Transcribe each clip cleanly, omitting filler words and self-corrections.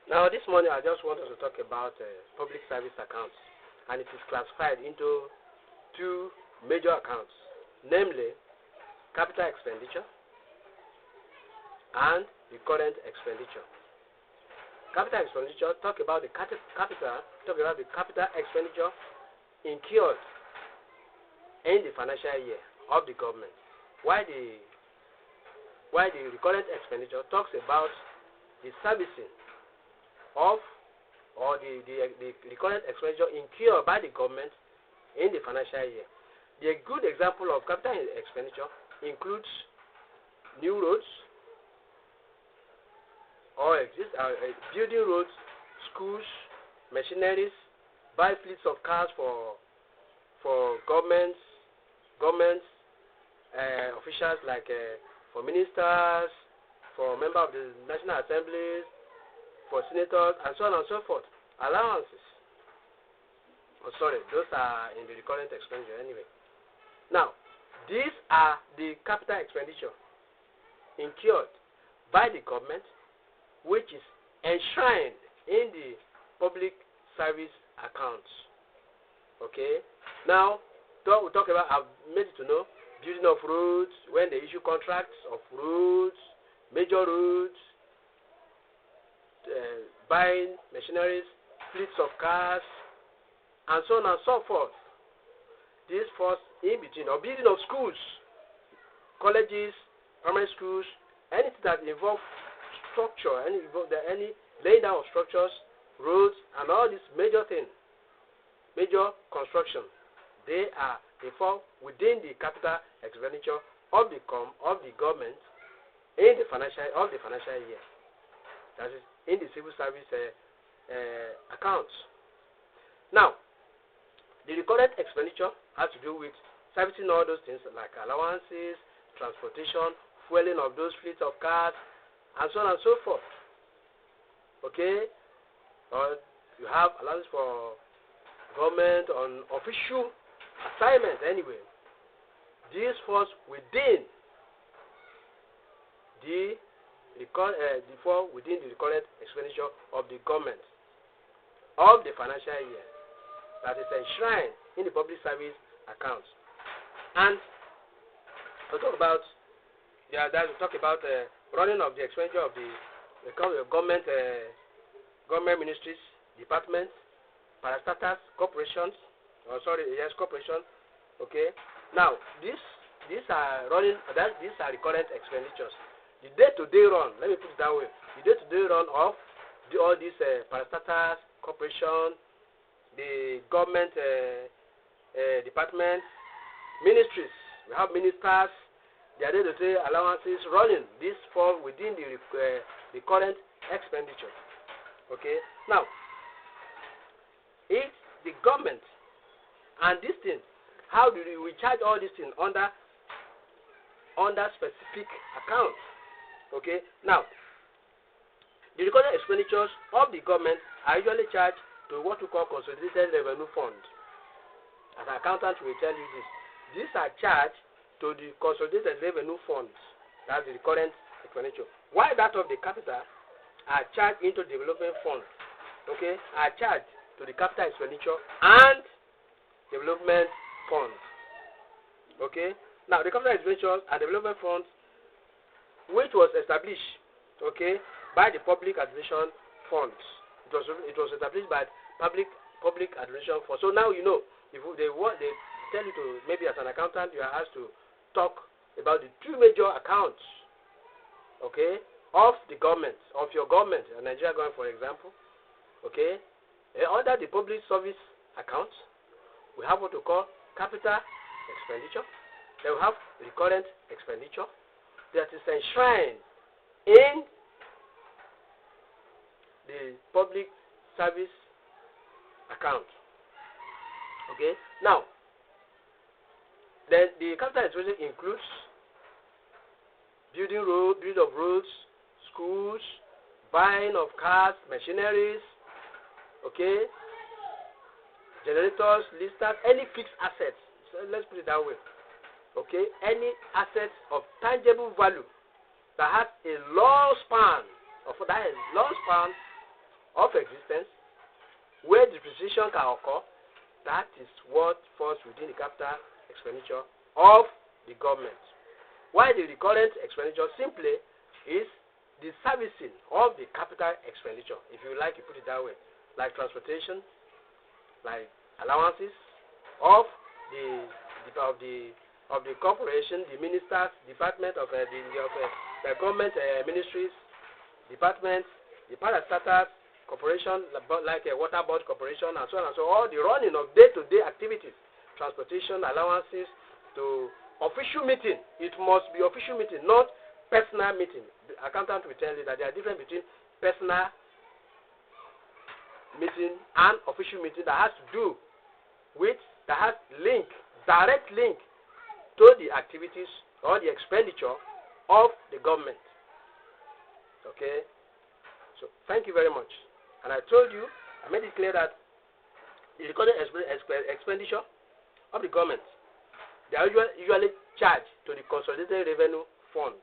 Now, this morning I just want us to talk about public service accounts, and it is classified into two major accounts, namely capital expenditure and recurrent expenditure. Capital expenditure talk about the capital expenditure incurred in the financial year of the government, while the recurrent expenditure talks about the servicing of or the recurrent expenditure incurred by the government in the financial year. The good example of capital expenditure includes new roads or building roads, schools, machineries, buy fleets of cars for governments officials, like for ministers, for members of the National Assemblies, for senators, and so on and so forth. Allowances. Those are in the recurrent expenditure anyway. Now, these are the capital expenditure incurred by the government, which is enshrined in the public service accounts. Okay? Now, we talk about, I've made it to know, building of roads, when they issue contracts of roads, major roads, buying machineries, fleets of cars, and so on and so forth. This falls in between, or building of schools, colleges, primary schools, anything that involves structure, any laying down of structures, roads, and all these major things, major construction, they fall within the capital expenditure of the government in the financial year. That is in the civil service accounts. Now, the recurrent expenditure has to do with servicing all those things like allowances, transportation, fueling of those fleets of cars, and so on and so forth. Okay? Or you have allowance for government on official assignments anyway. This falls within the recurrent expenditure of the government of the financial year that is enshrined in the public service accounts. And we'll talk about running of the expenditure of the government ministries, departments, parastatals, corporations. Corporation. Okay. Now these are recurrent expenditures. The day-to-day run, let me put it that way, the day-to-day run of all these parastatals, corporation, the government departments, ministries. We have ministers, their day-to-day allowances running. These fall within the current expenditure. Okay. Now, it's the government and this thing. How do we charge all these things under specific accounts? Okay. Now, the recurrent expenditures of the government are usually charged to what we call consolidated revenue fund. As an accountant, will tell you this. These are charged to the consolidated revenue funds. That's the recurrent expenditure. While that of the capital are charged into development fund. Okay, are charged to the capital expenditure and development funds. Okay. Now, the capital expenditures and development funds, which was established, okay, by the public administration funds. It was established by public administration funds. So now you know, if they tell you to, maybe as an accountant, you are asked to talk about the two major accounts, okay, of the government, of your government, Nigeria government, for example, okay. Under the public service accounts, we have what we call capital expenditure. Then we have recurrent expenditure that is enshrined in the public service account. Okay. Now, then the capital expenditure includes building of roads, schools, buying of cars, machineries, okay, generators, listers, any fixed assets. So let's put it that way. Okay, any assets of tangible value that has a long span of existence, where depreciation can occur, that is what falls within the capital expenditure of the government. While the recurrent expenditure simply is the servicing of the capital expenditure, if you like, you put it that way, like transportation, like allowances of the corporation, the ministers, department of the government ministries, departments, the parastatals, corporation like a water board corporation, and so on and so on. All the running of day-to-day activities, transportation, allowances, to official meeting. It must be official meeting, not personal meeting. The accountant will tell you that there are difference between personal meeting and official meeting that has to do with, that has direct link to the activities or the expenditure of the government. Okay? So thank you very much. And I told you, I made it clear that the recorded expenditure of the government, they are usually charged to the consolidated revenue fund.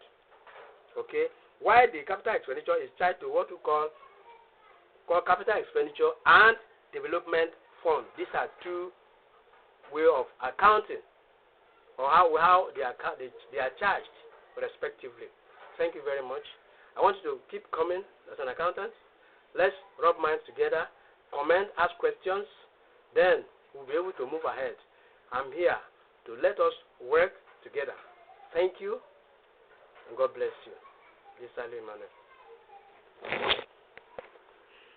Okay? While the capital expenditure is charged to what we call capital expenditure and development fund. These are two ways of accounting, or how they are charged respectively. Thank you very much. I want you to keep coming as an accountant. Let's rub minds together, comment, ask questions, then we'll be able to move ahead. I'm here to let us work together. Thank you, and God bless you. This is Ali Emmanuel.